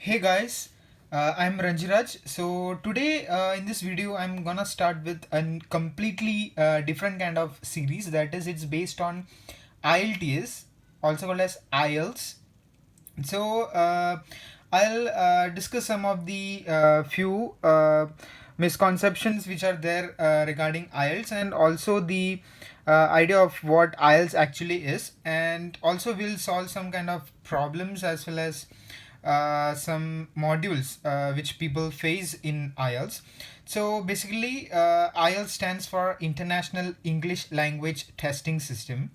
Hey guys, I'm Ranji Raj. So today in this video, I'm gonna start with a completely different kind of series. That is, it's based on IELTS, also called as IELTS. So I'll discuss some of the few misconceptions which are there regarding IELTS, and also the idea of what IELTS actually is, and also we'll solve some kind of problems as well as some modules which people face in IELTS. So basically, IELTS stands for International English Language Testing System.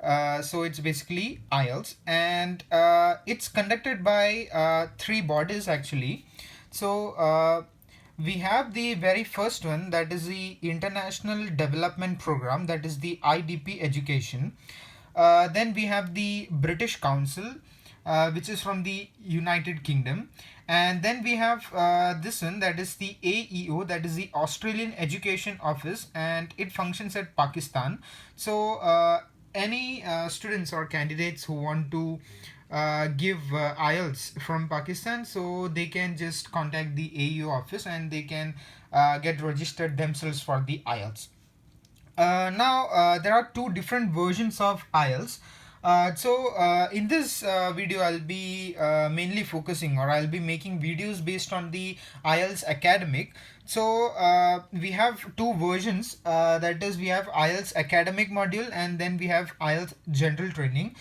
So it's basically IELTS, and it's conducted by three bodies actually. So we have the very first one, that is the International Development Program, that is the IDP education. Then we have the British Council, which is from the United Kingdom. And then we have this one, that is the AEO, that is the Australian Education Office, and it functions at Pakistan. So any students or candidates who want to give IELTS from Pakistan, so they can just contact the AEO office and they can get registered themselves for the IELTS. Now there are two different versions of IELTS. So in this video, I'll be mainly focusing, or I'll be making videos based on the IELTS academic. So we have two versions. That is, we have IELTS academic module, and then we have IELTS general training.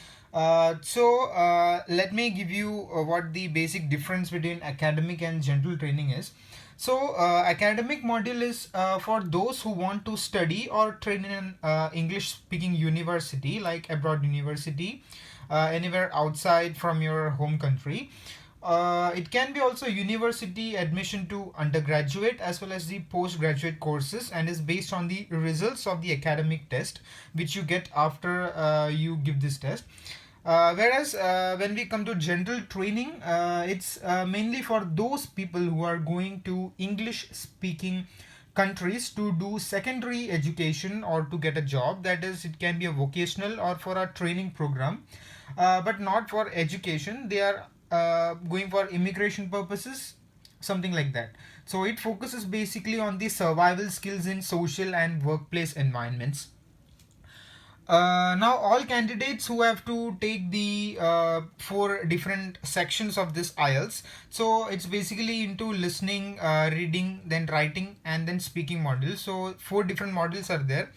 So let me give you what the basic difference between academic and general training is. So, academic module is for those who want to study or train in an English speaking university, like abroad university, anywhere outside from your home country. It can be also university admission to undergraduate as well as the postgraduate courses, and is based on the results of the academic test which you get after you give this test. Whereas when we come to general training, it's mainly for those people who are going to English speaking countries to do secondary education or to get a job. That is, it can be a vocational or for a training program, but not for education. They are going for immigration purposes, something like that. So it focuses basically on the survival skills in social and workplace environments. Now all candidates who have to take the four different sections of this IELTS. So it's basically into listening, reading, then writing, and then speaking modules. So four different modules are there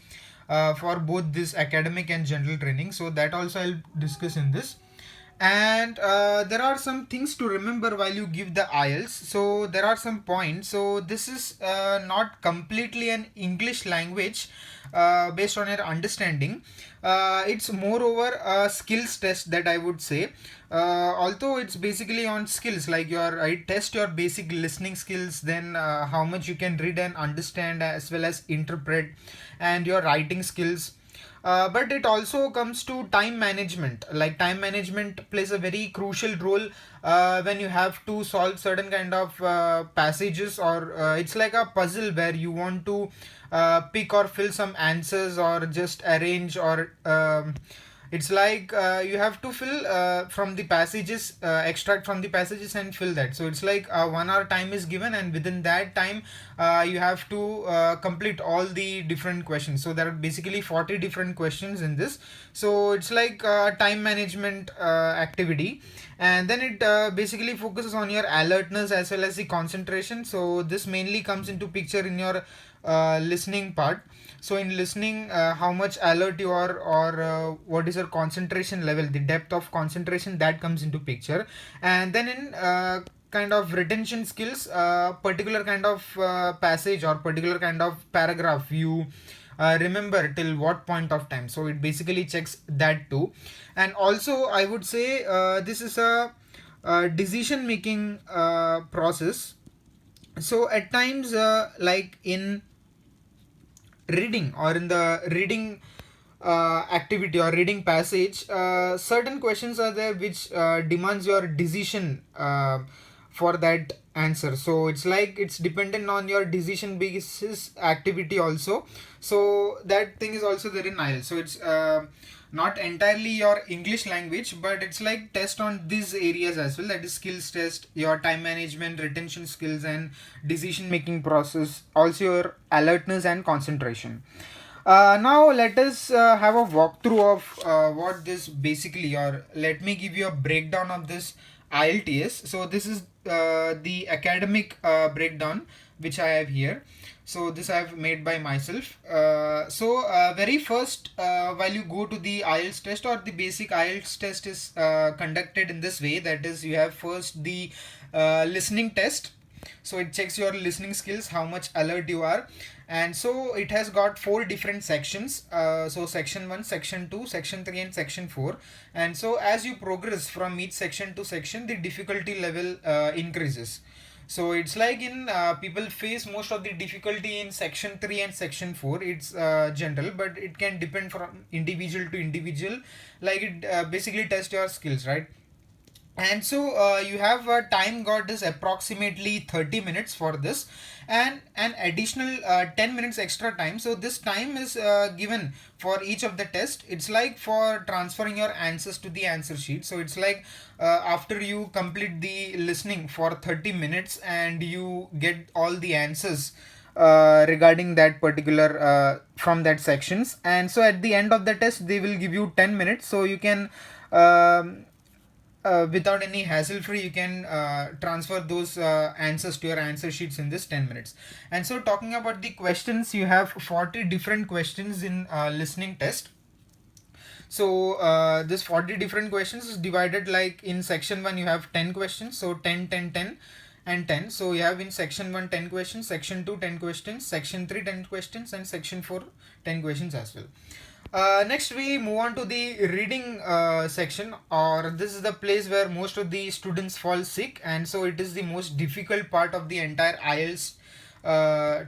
for both this academic and general training. So that also I'll discuss in this. And there are some things to remember while you give the IELTS. So there are some points. So this is not completely an English language based on your understanding. It's moreover a skills test, that I would say. Although it's basically on skills, like I test your basic listening skills, then how much you can read and understand as well as interpret, and your writing skills. But it also comes to time management. Like, time management plays a very crucial role when you have to solve certain kind of passages, or it's like a puzzle where you want to pick or fill some answers, or just arrange, or it's like you have to fill from the passages, extract from the passages and fill that. So it's like 1 hour time is given, and within that time you have to complete all the different questions. So there are basically 40 different questions in this. So it's like time management activity. And then it basically focuses on your alertness as well as the concentration. So this mainly comes into picture in your listening part. So in listening, how much alert you are, or what is your concentration level, the depth of concentration, that comes into picture. And then in kind of retention skills, particular kind of passage or particular kind of paragraph you remember till what point of time. So it basically checks that too. And also I would say this is a decision making process. So at times, like in reading, or in the reading activity or reading passage, certain questions are there which demands your decision for that answer. So it's like it's dependent on your decision basis activity also. So that thing is also there in IELTS. So it's not entirely your English language, but it's like test on these areas as well. That is skills test, your time management, retention skills, and decision making process. Also your alertness and concentration. Now let us have a walkthrough of what this basically, or let me give you a breakdown of this IELTS. So this is the academic breakdown which I have here. So this I have made by myself. Very first, while you go to the IELTS test, or the basic IELTS test is conducted in this way. That is, you have first the listening test. So it checks your listening skills, how much alert you are. And so it has got four different sections. So section 1, section 2, section 3, and section 4. And so as you progress from each section to section, the difficulty level increases. So it's like in people face most of the difficulty in section 3 and section 4. It's general, but it can depend from individual to individual. Like it basically test your skills, right? And so you have a time got is approximately 30 minutes for this, and an additional 10 minutes extra time. So this time is given for each of the test. It's like for transferring your answers to the answer sheet. So it's like after you complete the listening for 30 minutes and you get all the answers regarding that particular from that sections. And so at the end of the test they will give you 10 minutes, so you can without any hassle free, you can transfer those answers to your answer sheets in this 10 minutes. And so talking about the questions, you have 40 different questions in listening test. So this 40 different questions is divided, like in section 1 you have 10 questions, so 10, 10, 10 and 10. So you have in section 1 10 questions, section 2 10 questions, section 3 10 questions, and section 4 10 questions as well. Next we move on to the reading section, or this is the place where most of the students fall sick, and so it is the most difficult part of the entire IELTS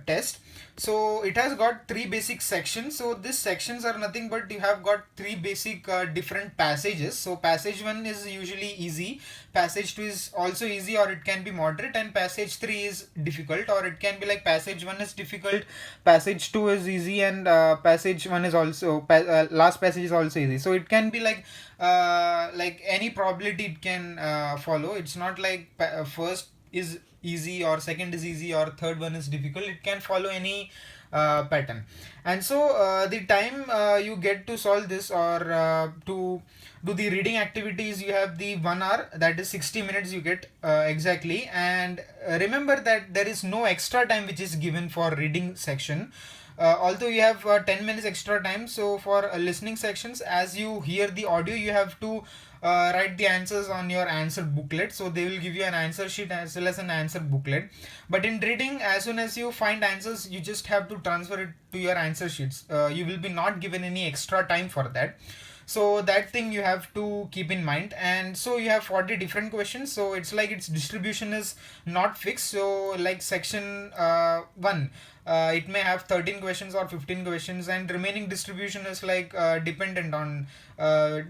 test. So it has got three basic sections. So these sections are nothing but you have got three basic different passages. So passage 1 is usually easy, passage 2 is also easy or it can be moderate, and passage 3 is difficult, or it can be like passage 1 is difficult, passage 2 is easy, and passage 1 is also last passage is also easy. So it can be like any probability it can follow. It's not like first is easy or second is easy or third one is difficult. It can follow any pattern. And so the time you get to solve this, or to do the reading activities, you have the 1 hour, that is 60 minutes you get exactly. And remember that there is no extra time which is given for reading section. Although you have 10 minutes extra time. So for listening sections, as you hear the audio, you have to write the answers on your answer booklet. So they will give you an answer sheet as well as an answer booklet. But in reading, as soon as you find answers, you just have to transfer it to your answer sheets. You will be not given any extra time for that. So that thing you have to keep in mind. And so you have 40 different questions. So it's like its distribution is not fixed. So like section 1, it may have 13 questions or 15 questions, and remaining distribution is like dependent on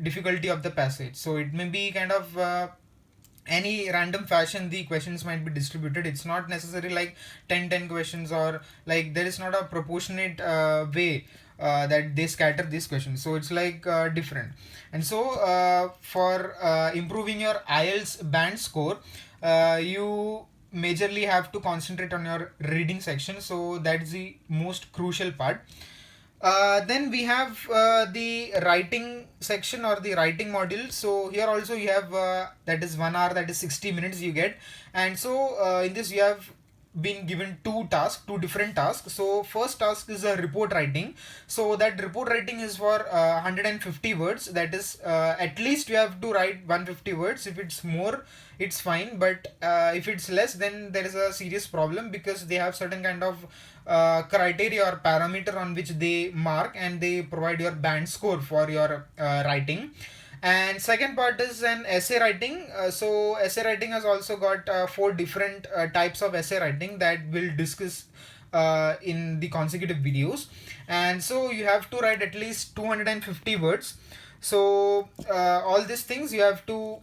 difficulty of the passage. So it may be kind of any random fashion the questions might be distributed. It's not necessary like 10 questions, or like there is not a proportionate way that they scatter these questions. So it's like different. And so for improving your IELTS band score, you majorly have to concentrate on your reading section. So that's the most crucial part. Then we have the writing section, or the writing module. So here also you have that is 1 hour, that is 60 minutes you get. And so in this you have been given two different tasks. So first task is a report writing. So that report writing is for 150 words. That is at least you have to write 150 words. If it's more, it's fine, but if it's less, then there is a serious problem, because they have certain kind of criteria or parameter on which they mark, and they provide your band score for your writing. And second part is an essay writing. So essay writing has also got four different types of essay writing that we'll discuss in the consecutive videos. And so you have to write at least 250 words. So all these things you have to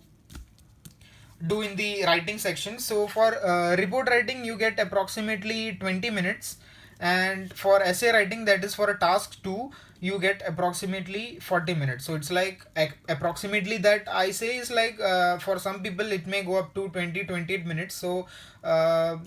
do in the writing section. So for report writing you get approximately 20 minutes, and for essay writing, that is for a task 2, you get approximately 40 minutes. So it's like approximately, that I say is like, for some people it may go up to 28 minutes. So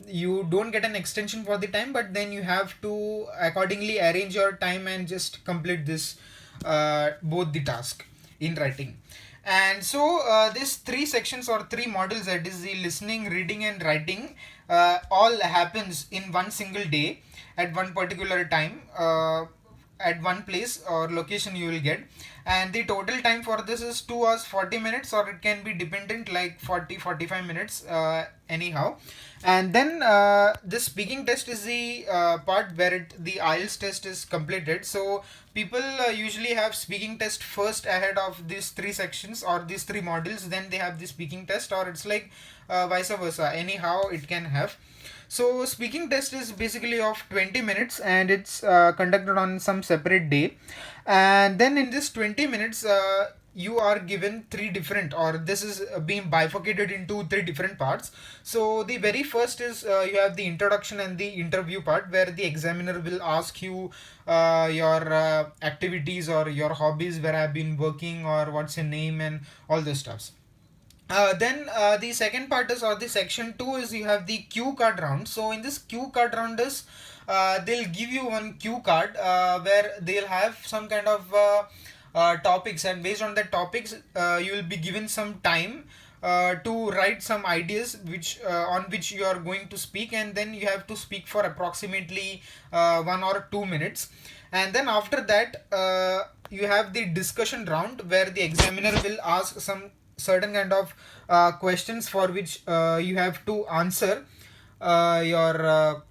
you don't get an extension for the time, but then you have to accordingly arrange your time and just complete this both the task in writing. And so these three sections or three modules, that is the listening, reading and writing, all happens in one single day at one particular time, at one place or location you will get. And the total time for this is 2 hours 40 minutes, or it can be dependent like 40-45 minutes, anyhow. And then the speaking test is the part where the IELTS test is completed. So people usually have speaking test first ahead of these three sections or these three modules, then they have the speaking test, or it's like vice versa, anyhow it can have. So speaking test is basically of 20 minutes, and it's conducted on some separate day. And then in this 20 minutes, you are given three different, or this is being bifurcated into three different parts. So the very first is you have the introduction and the interview part, where the examiner will ask you your activities or your hobbies, where I've been working, or what's your name, and all those stuffs. Then the second part is, or the section 2 is, you have the cue card round. So in this cue card round is, they'll give you one cue card where they'll have some kind of topics, and based on the topics you will be given some time to write some ideas which on which you are going to speak, and then you have to speak for approximately 1 or 2 minutes. And then after that you have the discussion round, where the examiner will ask some certain kind of questions for which you have to answer your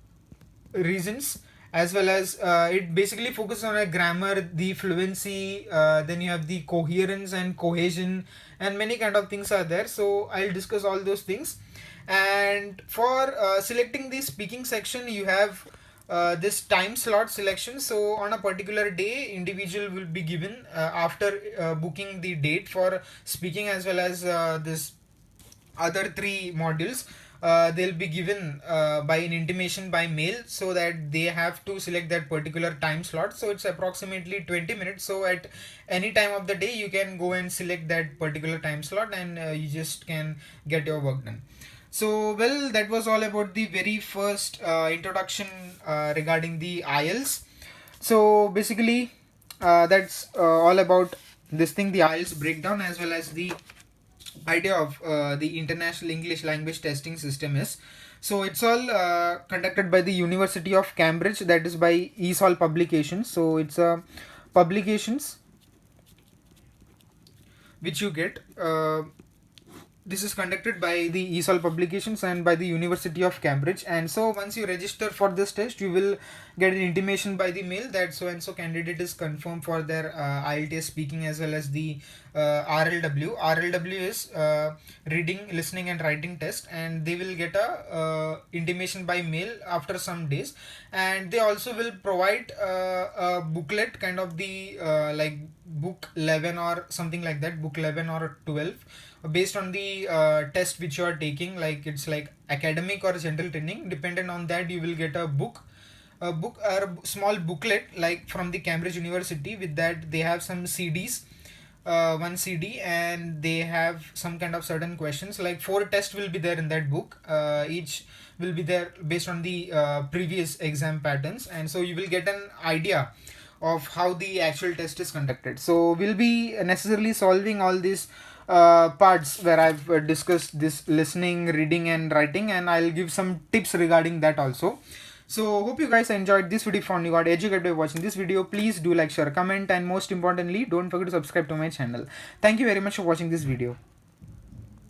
reasons, as well as it basically focuses on a grammar, the fluency, then you have the coherence and cohesion, and many kind of things are there. So I'll discuss all those things. And for selecting the speaking section, you have this time slot selection. So on a particular day, individual will be given after booking the date for speaking, as well as this other three modules, they'll be given by an intimation by mail, so that they have to select that particular time slot. So it's approximately 20 minutes. So at any time of the day, you can go and select that particular time slot, and you just can get your work done. So, well, that was all about the very first introduction regarding the IELTS. So basically, that's all about this thing, the IELTS breakdown, as well as the idea of the International English Language Testing System is. So it's all conducted by the University of Cambridge, that is by ESOL Publications. So it's publications which you get. This is conducted by the ESOL Publications and by the University of Cambridge. And so once you register for this test, you will get an intimation by the mail that so and so candidate is confirmed for their IELTS speaking, as well as the RLW. RLW is reading, listening and writing test, and they will get a intimation by mail after some days. And they also will provide a booklet, kind of the like book 11 or something like that, book 11 or 12, based on the test which you are taking. Like it's like academic or general training, dependent on that you will get a book or a small booklet, like from the Cambridge University. With that they have some CDs, one CD, and they have some kind of certain questions, like 4 tests will be there in that book. Each will be there based on the previous exam patterns, and so you will get an idea of how the actual test is conducted. So we'll be necessarily solving all these parts where I've discussed this listening, reading and writing, and I'll give some tips regarding that also. So hope you guys enjoyed this video. Found you got educated by watching this video. Please do like, share, comment, and most importantly, don't forget to subscribe to my channel. Thank you very much for watching this video.